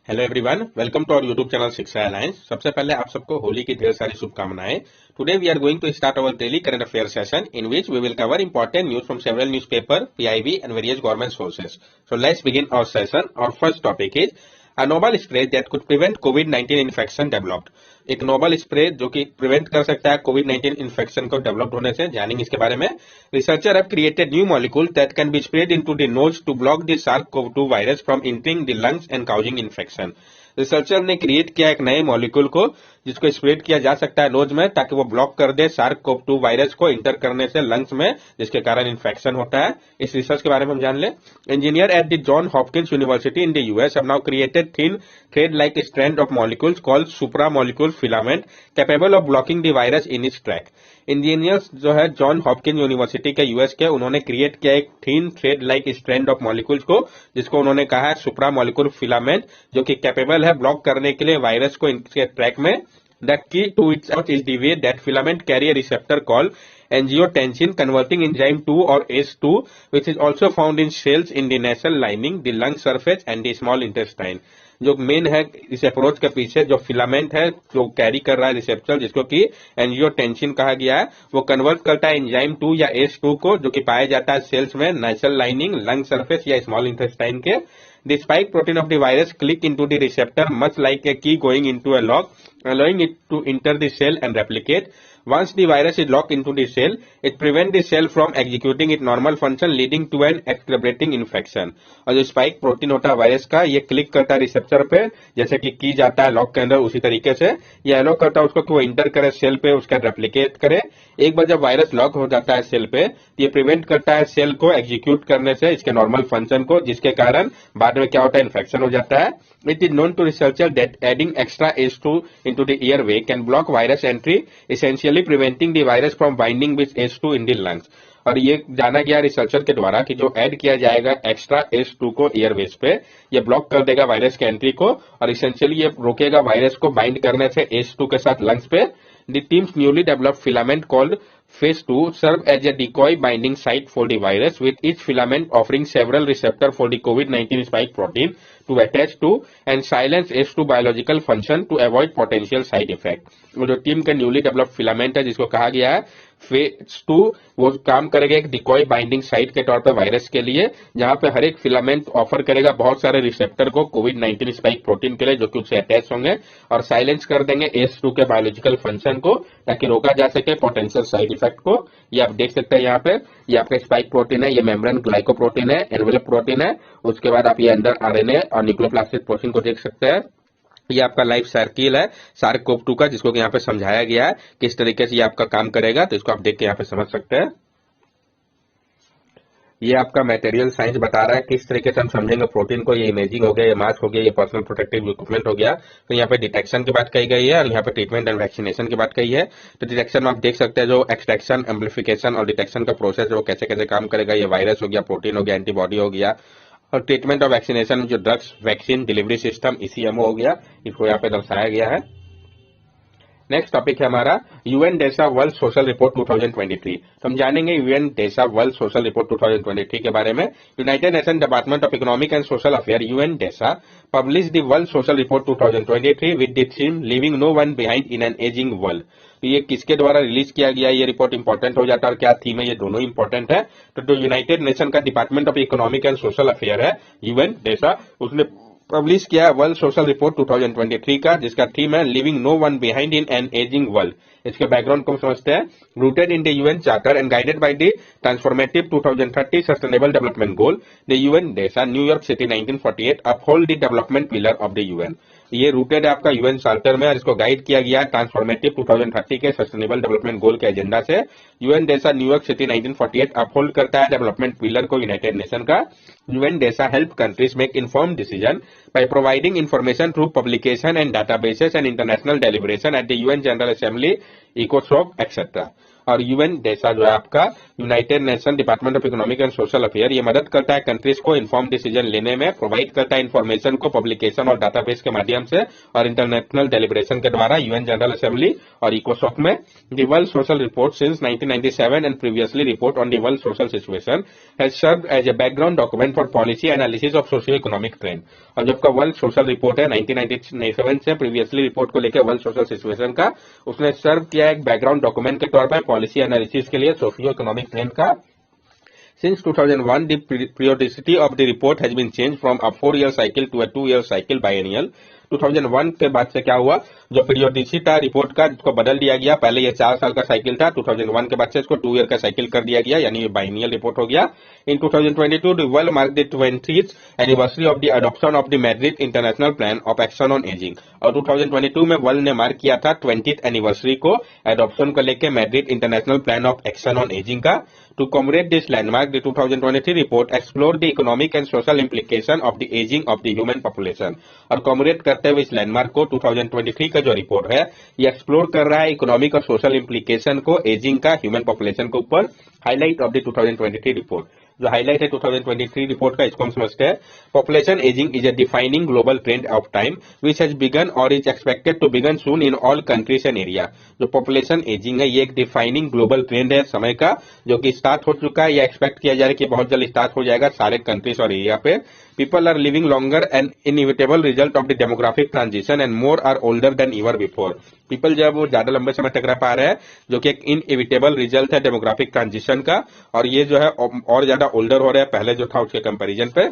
Hello everyone, welcome to our YouTube channel Shiksha Alliance. सबसे पहले आप सबको होली की ढेर सारी शुभकामनाएं। Today we are going to start our daily current affair session in which we will cover important news from several newspaper, PIB and various government sources. So let's begin our session. और first topic is A novel spray that could prevent COVID-19 infection developed। एक Nobel spray जो कि prevent कर सकता है कोविड-19 infection को develop होने से, जानेंगे इसके बारे में। Researcher have created new molecule that can be spread into the nose to block the SARS-CoV-2 virus from entering the lungs and causing infection. Researcher ने क्रिएट किया एक नए मॉलिक्यूल को जिसको स्प्रेड किया जा सकता है नोज में, ताकि वो ब्लॉक कर दे SARS-CoV-2 वायरस को इंटर करने से लंग्स में, जिसके कारण इन्फेक्शन होता है। इस रिसर्च के बारे में हम जान ले। Engineer at the John Hopkins university in the US have now created thin thread-like strand of molecules called supramolecule filament capable of blocking the virus in its track। Engineers जो है जॉन हॉपकिंस यूनिवर्सिटी के US के, उन्होंने create किया एक thin thread like strand of molecules को, जिसको उन्होंने कहा है सुप्रामोलिक्यूल फिलामेंट, जो कि कैपेबल है ब्लॉक करने के लिए वायरस को इनके ट्रैक में। The key to its out is the way that filament carry a receptor called angiotensin converting enzyme 2 or ACE2, which is also found in cells in the nasal lining, the lung surface and the small intestine। जो main है इस approach के पीछे, जो filament है जो carry कर रहा है रिसेप्टर, जिसको कि एंजियोटेंसिन कहा गया है, वो कन्वर्ट करता है एंजाइम 2 या ACE2 को, जो कि पाया जाता है सेल्स में नासल लाइनिंग, लंग सरफेस या स्मॉल इंटेस्टाइन के। The spike protein of the virus click into the receptor much like a key going into a lock, allowing it to enter the cell and replicate। Once the virus is locked into the cell, it prevents the cell from executing its normal function, leading to an accelerating infection। और जो spike protein होता है virus का, ये click करता है receptor पे, जैसे कि की जाता है लॉक के अंदर, उसी तरीके से ये अलो करता है उसको कि वो इंटर करे सेल पे, उसका रेप्लिकेट करे। एक बार जब वायरस लॉक हो जाता है सेल पे, ये प्रिवेंट करता है सेल को एग्जीक्यूट करने से इसके नॉर्मल फंक्शन को, जिसके कारण बाद में क्या होता है, इन्फेक्शन हो जाता है। It is known to researcher that adding extra ACE2 into the airway can block virus entry, essentially preventing the virus from binding with ACE2 in the lungs। और ये जाना गया रिसर्चर के द्वारा कि जो ऐड किया जाएगा एक्स्ट्रा ACE2 को एयरवेज पे, ये ब्लॉक कर देगा वायरस के एंट्री को, और इसेंशियली ये रोकेगा वायरस को बाइंड करने से ACE2 के साथ लंग्स पे। The team's newly developed filament called Phase 2 serve as a decoy binding site for the virus, with each filament offering several receptors for the COVID-19 spike protein to attach to and silence ACE2 biological function to avoid potential side effect। वो जो team का newly developed filament है, जिसको कहा गया है phase 2, वो काम करेगा एक डिकॉय बाइंडिंग साइट के तौर पर वायरस के लिए, जहां पे हर एक फिलामेंट ऑफर करेगा बहुत सारे रिसेप्टर को कोविड-19 स्पाइक प्रोटीन के लिए, जो कि उससे अटैच होंगे, और साइलेंस कर देंगे ACE2 के बायोलॉजिकल फंक्शन को, ताकि रोका जा सके पोटेंशियल साइड इफेक्ट को। ये आप देख सकते हैं यहाँ पे, ये आपका स्पाइक प्रोटीन है, ये मेम्ब्रेन ग्लाइकोप्रोटीन है, एनवेलप प्रोटीन है। उसके बाद आप ये अंदर RNA और न्यूक्लियोप्लास्टिड प्रोटीन को देख सकते हैं। ये आपका लाइफ सर्किल है SARS-CoV-2 का, जिसको कि यहाँ पे समझाया गया है किस तरीके से ये आपका काम करेगा, तो इसको आप देख के यहाँ पे समझ सकते हैं। ये आपका मटेरियल साइंस बता रहा है किस तरीके से हम समझेंगे प्रोटीन को। ये इमेजिंग हो गया, ये मास्क हो गया, ये पर्सनल प्रोटेक्टिव इक्विपमेंट हो गया। तो यहाँ पे डिटेक्शन की बात कही गई है, और यहाँ पे ट्रीटमेंट एंड वैक्सीनेशन की बात कही है। तो डिटेक्शन में आप देख सकते हैं जो एक्सट्रैक्शन, एम्प्लीफिकेशन और डिटेक्शन का प्रोसेस है वो कैसे कैसे काम करेगा। ये वायरस हो गया, प्रोटीन हो गया, एंटीबॉडी हो गया। और ट्रीटमेंट और वैक्सीनेशन जो drugs, vaccine delivery system, ECMO हो गया, इसको यहाँ पे दर्शाया गया है। नेक्स्ट टॉपिक है हमारा UN-DESA वर्ल्ड सोशल रिपोर्ट 2023। तो हम जानेंगे UN-DESA वर्ल्ड सोशल रिपोर्ट 2023 के बारे में। United Nation Department of Economic and Social Affair UN-DESA publish the world Social Report 2023 with the theme living no one behind in an ageing world. तो ये किसके द्वारा रिलीज किया गया, ये रिपोर्ट इंपॉर्टेंट हो जाता है, और क्या थीम है, ये दोनों इंपॉर्टेंट है। तो जो यूनाइटेड नेशन का department of Economic and Social affair है UN-DESA, उसने पब्लिश किया वर्ल्ड सोशल रिपोर्ट 2023 का, जिसका थीम है living no one behind in an ageing world. इसके बैकग्राउंड को समझते हैं। Rooted in the UN charter and guided by the transformative 2030 sustainable development goal, the UN-DESA New York city 1948 uphold the development pillar of the UN। ये rooted है आपका UN charter में, और इसको गाइड किया गया ट्रांसफॉर्मेटिव 2030 के सस्टेनेबल डेवलपमेंट गोल के एजेंडा से। UN-DESA न्यूयॉर्क सिटी 1948 अपहोल्ड करता है डेवलपमेंट पिलर को यूनाइटेड नेशन का। UN-DESA help countries make informed decision by providing information through publication and databases and international deliberation at the UN General Assembly, ECOSOC, etc। और UN जैसा जो है आपका United Nation Department of Economic and Social affair, ये मदद करता है countries को इन्फॉर्म डिसीजन लेने में, प्रोवाइड करता है इन्फॉर्मेशन को पब्लिकेशन और डाटाबेस के माध्यम से और इंटरनेशनल डेलिब्रेशन के द्वारा यूएन जनरल असेंबली और इकोसॉक में। The world Social Report since 1997 and previously report on the world social situation has served as a background document for policy analysis of socio economic trend. और जब का world Social report है 1997 से previously report को लेकर world social situation का, उसने सर्व किया एक बैकग्राउंड डॉक्यूमेंट के तौर पर पॉलिसी एनालिसिस के लिए सोशियो इकोनॉमिक ट्रेंड का। Since 2001, the periodicity of the report has been changed from a 4-year cycle to a 2-year cycle biennial. 2001 के बाद से क्या हुआ, जो पीरियोडिसिटी था रिपोर्ट का इसको बदल दिया गया। पहले ये 4 साल का साइकिल था, 2001 के बाद से इसको 2 ईयर का साइकिल कर दिया गया, यानी ये बाइनियल रिपोर्ट हो गया। इन 2022 the world marked the 20th anniversary of the adoption of the Madrid International Plan of Action on Aging। और 2022 में वर्ल्ड ने मार्क किया था 20th एनिवर्सरी को एडॉप्शन को लेकर Madrid international plan of action on ageing का। To commemorate this landmark, the 2023 report explored the economic and social implication of the aging of the human population। और कॉमरेट करते हुए इस लैंडमार्क को 2023 का जो रिपोर्ट है ये एक्सप्लोर कर रहा है इकोनॉमिक और सोशल इम्प्लीकेशन को एजिंग का ह्यूमन पॉपुलेशन के ऊपर। हाईलाइट ऑफ द 2023 रिपोर्ट, जो हाईलाइट है 2023 रिपोर्ट का, इसको हम समझते हैं। Population ageing is a defining global trend of time which has begun और is expected to begun soon in all countries and area. जो पॉपुलेशन एजिंग है ये एक डिफाइनिंग ग्लोबल ट्रेंड है समय का, जो कि स्टार्ट हो चुका है या एक्सपेक्ट किया जा रहा है कि बहुत जल्द स्टार्ट हो जाएगा सारे कंट्रीज और एरिया पे। People are living longer, an inevitable result of the demographic transition, and more are older than ever before। People जो है वो ज्यादा लंबे समय तक रह पा रहे हैं, जो कि एक इनएविटेबल रिजल्ट है डेमोग्राफिक ट्रांजिशन का, और ये जो है और ज्यादा ओल्डर हो रहे हैं पहले जो था उसके कंपैरिजन पे।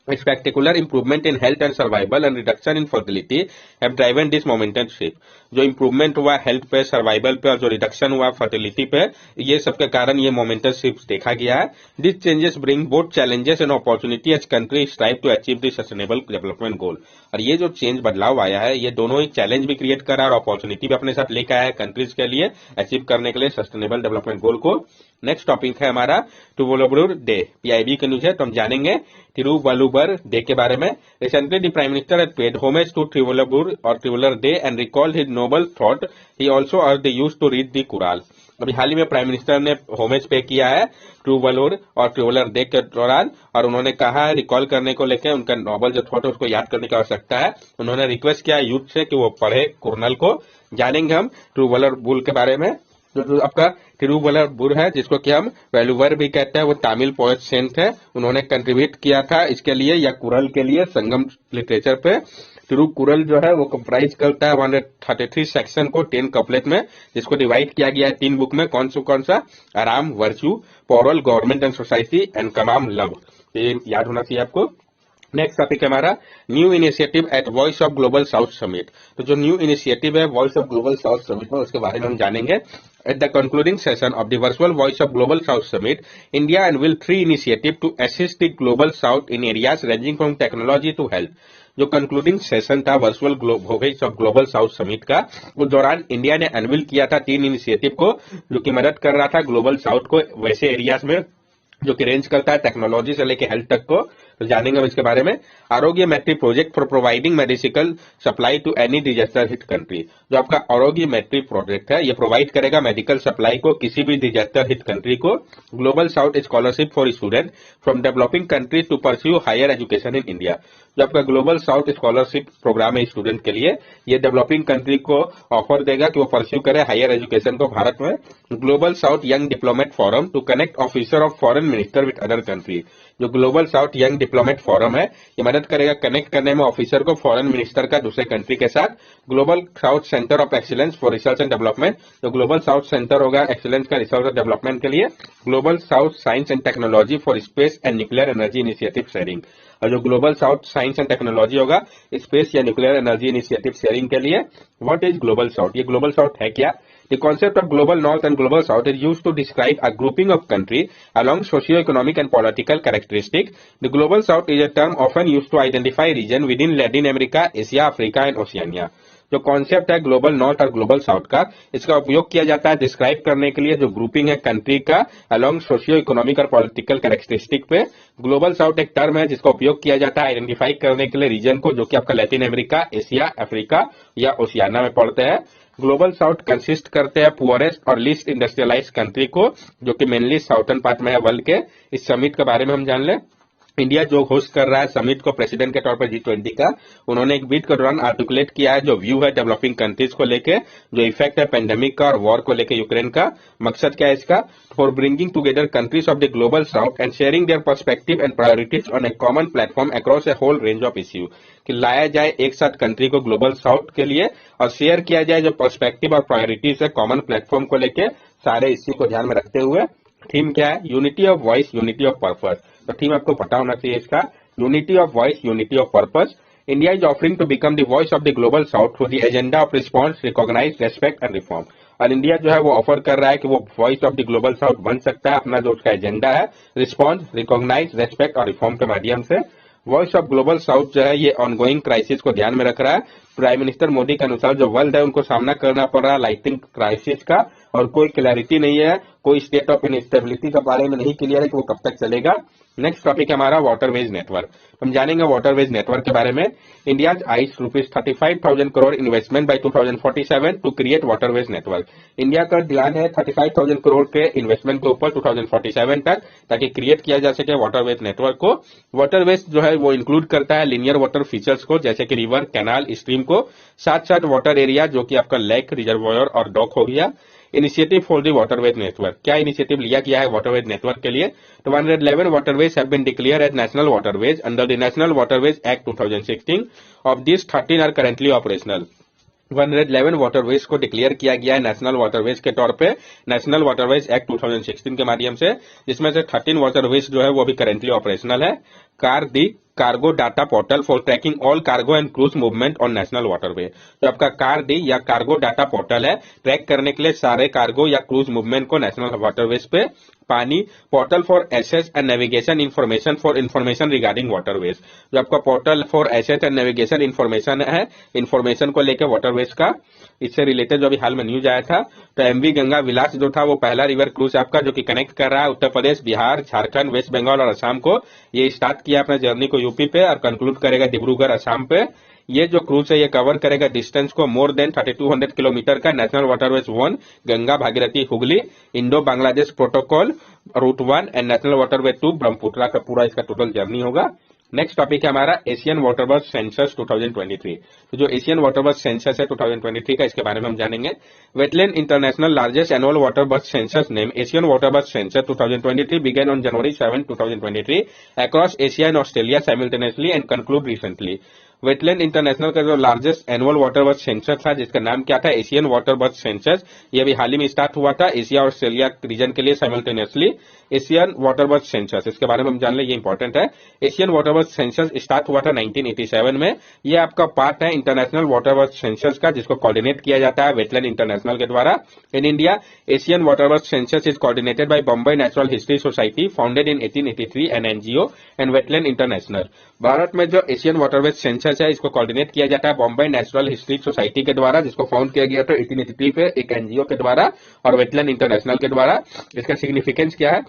Spectacular improvement in health and survival and reduction in fertility have driven this momentum shift। जो इम्प्रूवमेंट हुआ हेल्थ पे, सर्वाइवल पे, और जो रिडक्शन हुआ फर्टिलिटी पे, ये सबके कारण ये मोमेंटम शिफ्ट देखा गया है। This changes bring both challenges and opportunity as country strive to achieve the sustainable development goal. और ये जो चेंज बदलाव आया है ये दोनों ही चैलेंज भी क्रिएट कर रहा है और अपॉर्चुनिटी भी अपने साथ लेकर आया है कंट्रीज के लिए अचीव करने के लिए सस्टेनेबल डेवलपमेंट गोल को। नेक्स्ट टॉपिक है हमारा तिरुवल्लुवर डे, पीआईबी का न्यूज है, तो हम जानेंगे तिरुवल्लुवर डे के बारे में। Recently the prime minister had paid homage to Thiruvalluvar और Thiruvalluvar day and recalled his noble thought. He also urged the youth to read the Quran. अभी हाल ही में प्राइम मिनिस्टर ने होमेज पे किया है तिरुवल्लुवर और तिरुवल्लुवर डे के दौरान, और उन्होंने कहा है रिकॉल करने को लेकर उनका नोबल जो थॉट है उसको याद करने की आवश्यकता है। उन्होंने रिक्वेस्ट किया यूथ से कि वो पढ़े कुरान को। जानेंगे हम तिरुवल्लुवर के बारे में। जो आपका तिरुवल्लुवर है जिसको कि हम वेलुवर भी कहते हैं, वो तमिल पोएट सेंट है, उन्होंने कंट्रीब्यूट किया था इसके लिए या कुरल के लिए संगम लिटरेचर पे। तिरुकुरल जो है वो कंप्राइज करता है 133 सेक्शन को 10 कपलेट में, जिसको डिवाइड किया गया है 3 बुक में। कौन सा? आराम, वर्च्यू, पॉरल, गवर्नमेंट एंड सोसाइटी एंड कमाम, लव। ये याद होना चाहिए आपको। नेक्स्ट टॉपिक है हमारा new initiative at voice of global south summit. तो जो न्यू इनिशिएटिव है voice of global south summit में, उसके बारे में हम जानेंगे। At the concluding session of the virtual Voice of Global South Summit, India unveiled 3 initiatives to assist the Global South in areas ranging from technology to health। जो concluding session था virtual voice of global south summit का, उस दौरान India ने unveil किया था 3 initiative को, जो कि मदद कर रहा था ग्लोबल साउथ को वैसे एरियाज में जो कि रेंज करता है टेक्नोलॉजी से लेकर हेल्थ तक को। तो जानेंगे हम इसके बारे में। Aarogya Maitri project for providing medical supply to any disaster hit country. जो आपका आरोग्य मैत्री प्रोजेक्ट है ये प्रोवाइड करेगा मेडिकल सप्लाई को किसी भी डिजास्टर हिट कंट्री को। Global South scholarship for student from developing country to pursue higher education in India. जो आपका ग्लोबल साउथ स्कॉलरशिप प्रोग्राम है स्टूडेंट के लिए, ये डेवलपिंग कंट्री को ऑफर देगा कि वो परस्यू करे हायर एजुकेशन को भारत में। Global south young diplomat forum to connect officer of foreign minister with other country. जो global south young diplomat forum है ये मदद करेगा कनेक्ट करने में ऑफिसर को फॉरेन मिनिस्टर का दूसरे कंट्री के साथ। Global south centre of excellence for research and development. जो ग्लोबल साउथ सेंटर होगा एक्सीलेंस का रिसर्च और डेवलपमेंट के लिए। Global south science and technology for space and nuclear energy initiative sharing. और जो global south science and technology होगा space या न्यूक्लियर एनर्जी इनिशिएटिव शेयरिंग के लिए। What is global south? ये ग्लोबल साउथ है क्या? The concept of global north and global south is used to describe a grouping of countries along socio-economic and political characteristics. The global south is a term often used to identify region within Latin America, Asia, Africa and Oceania। जो concept है global north और global south का, इसका उपयोग किया जाता है describe करने के लिए जो ग्रुपिंग है कंट्री का अलोंग सोशियो इकोनॉमिक और पॉलिटिकल कैरेक्टरिस्टिक पे। ग्लोबल साउथ एक टर्म है जिसका उपयोग किया जाता है आइडेंटिफाई करने के लिए रीजन को, जो कि आपका लैटिन अमेरिका, एशिया, अफ्रीका या ओशियाना में पड़ते हैं। ग्लोबल साउथ कंसिस्ट करते हैं पुअरेस्ट और लीस्ट इंडस्ट्रियलाइज्ड कंट्री को, जो कि मेनली साउथर्न पार्ट में है वर्ल्ड के। इस समिट के बारे में हम जान लें। इंडिया जो होस्ट कर रहा है समिट को प्रेसिडेंट के तौर पर G20 का, उन्होंने एक बीट के दौरान आर्टिकुलेट किया है जो व्यू है डेवलपिंग कंट्रीज को लेके, जो इफेक्ट है पेंडेमिक का और वॉर को लेके यूक्रेन का। मकसद क्या है इसका? For bringing together countries of the Global South and sharing their perspective and priorities on a common platform across a whole range of issue, कि लाया जाए एक साथ कंट्री को ग्लोबल साउथ के लिए और शेयर किया जाए जो पर्सपेक्टिव और प्रायोरिटीज है कॉमन प्लेटफॉर्म को लेके सारे इश्यू को ध्यान में रखते हुए। थीम क्या है? Unity of voice, unity of purpose. तो थीम आपको पता होना चाहिए इसका, unity of voice, unity of purpose. India is offering to become the voice of the Global South for the agenda of response, recognise, respect and reform. और India जो है वो ऑफर कर रहा है कि वो voice of the Global South बन सकता है अपना जो उसका एजेंडा है रिस्पॉन्स, रिकॉग्नाइज, रेस्पेक्ट और रिफॉर्म के माध्यम से। वॉइस ऑफ ग्लोबल साउथ जो है ये ऑनगोइंग क्राइसिस को ध्यान में रख रहा है। प्राइम मिनिस्टर मोदी के अनुसार जो वर्ल्ड है उनको सामना करना पड़ रहा है लाइटिंग क्राइसिस का, और कोई क्लैरिटी नहीं है, कोई स्टेट ऑफ इनस्टेबिलिटी के बारे में नहीं क्लियर है कि वो कब तक चलेगा। नेक्स्ट टॉपिक है हमारा वाटरवेज नेटवर्क। हम जानेंगे वाटरवेज नेटवर्क के बारे में। India eyes ₹35,000 crore investment by 2047 to create waterways network. India का ध्यान है 35,000 करोड़ के इन्वेस्टमेंट के ऊपर 2047 तक, ताकि क्रिएट किया जा सके वाटरवेज नेटवर्क को। वाटरवेज जो है वो इंक्लूड करता है लिनियर वाटर फीचर्स को, जैसे कि रिवर, कैनाल, स्ट्रीम को, साथ साथ वाटर एरिया जो कि आपका लेक, रिजर्वॉयर और डॉक हो गया। Initiative for the waterways network, क्या इनिशिएटिव लिया गया है वाटरवेज नेटवर्क के लिए? तो 111 waterways have been declared as national waterways under the National Waterways Act 2016. Of these, 13 are currently operational. 111 waterways को डिक्लेयर किया गया है नेशनल वाटरवेज के तौर पे नेशनल वाटरवेज एक्ट 2016 के माध्यम से, जिसमें से 13 वाटरवेज जो है वो अभी करेंटली ऑपरेशनल है। Cargo data portal for tracking all cargo and cruise movement on national waterway. तो आपका कार्डी या कार्गो डाटा पोर्टल है ट्रैक करने के लिए सारे कार्गो या क्रूज मूवमेंट को नेशनल वाटरवेज पे। पानी, पोर्टल फॉर एसेस and navigation information for information regarding waterways, जो आपका पोर्टल फॉर एसेस एंड नेविगेशन इंफॉर्मेशन है इंफॉर्मेशन को लेकर वाटरवेज का। इससे रिलेटेड जो अभी हाल में न्यूज आया था, तो एमवी गंगा विलास जो था वो पहला रिवर क्रूज आपका जो कि कनेक्ट कर रहा है उत्तर प्रदेश, बिहार, झारखंड, वेस्ट बंगाल और असम को। ये स्टार्ट किया अपने जर्नी को यूपी पे और कंक्लूड करेगा डिब्रूगढ़, असम पे। ये जो क्रूज है ये कवर करेगा डिस्टेंस को मोर देन 3200 किलोमीटर का national waterways 1, Ganga, Bhagirathi, Hooghly, Indo Bangladesh protocol root 1 and national waterway 2 Brahmaputra का पूरा इसका टोटल जर्नी होगा। नेक्स्ट टॉपिक है हमारा एशियन वाटरवर्क सेंसस 2023। तो जो एशियन वाटरवर्क सेंसस है 2023 का, इसके बारे में हम जानेंगे। Wetland international largest annual waterwork census name Asian वाटरवर्क census 2023 began on January 7, 2023 across Asia and Australia simultaneously and conclude recently. Wetland international का जो लार्जेस्ट एनुअल वाटरवर्क सेंसस था जिसका नाम क्या था? Asian वाटरवर्क census. ये अभी हाल ही में स्टार्ट हुआ था एशिया और ऑस्ट्रेलिया रीजन के लिए साइमल्टेनियसली। एशियन वाटरवर्क सेंसस, इसके बारे में हम जान ले, ये इंपॉर्टेंट है। एशियन वाटरवर्क सेंसस स्टार्ट हुआ था 1987 में। ये आपका पार्ट है इंटरनेशनल वाटरवर्क सेंसस का, जिसको कोऑर्डिनेट किया जाता है वेटलैंड इंटरनेशनल के द्वारा। In India Asian वाटरवर्क census is coordinated by Bombay natural history society founded in 1883 an NGO and wetland international. Bharat में जो एशियन वाटरवेज सेंसस है इसको कोऑर्डिनेट किया जाता है बॉम्बे नेचुरल हिस्ट्री सोसाइटी के द्वारा, जिसको फाउंड किया गया था 1883 पे एक एनजीओ के द्वारा और वेटलैंड इंटरनेशनल के द्वारा। इसका सिग्निफिकेंस क्या है?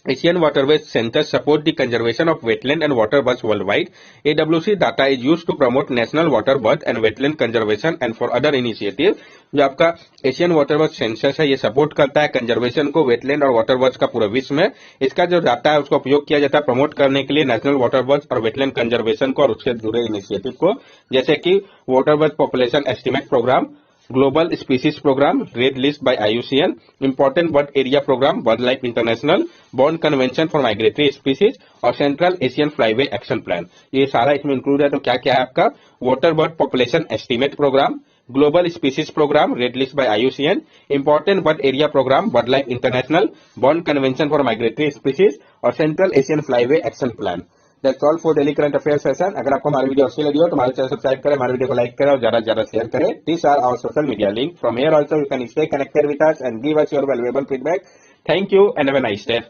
Asian Waterways Centers support the conservation of wetland and water birds worldwide. AWC data is used to promote national water bird and wetland conservation and for other initiatives. जो आपका Asian वाटरवर्क census है ये support करता है conservation को wetland और water birds का पूरे विश्व में। इसका जो डाटा है उसका उपयोग किया जाता है प्रमोट करने के लिए नेशनल वाटर बर्ड्स और वेटलैंड कंजर्वेशन को और उससे जुड़े इनिशिएटिव को, जैसे कि water bird population estimate programme, global species programme, red list by IUCN, important bird area programme, bird life international, Bonn convention for migratory species और central Asian flyway action plan. ये सारा इसमें इंक्लूड है। तो क्या क्या है आपका? Water bird population estimate programme, global species programme, red list by IUCN, important bird area programme, bird life international, Bonn convention for migratory species और central Asian flyway action plan. That's all for daily current affair session. अगर आपको हमारी video अच्छी लगी हो तो हमारे channel subscribe करें, हमारे वीडियो को लाइक करें और ज्यादा से ज्यादा शेयर करें। These are our social media link. From here also you can stay connected with us and give us your valuable feedback. Thank you and have a nice day.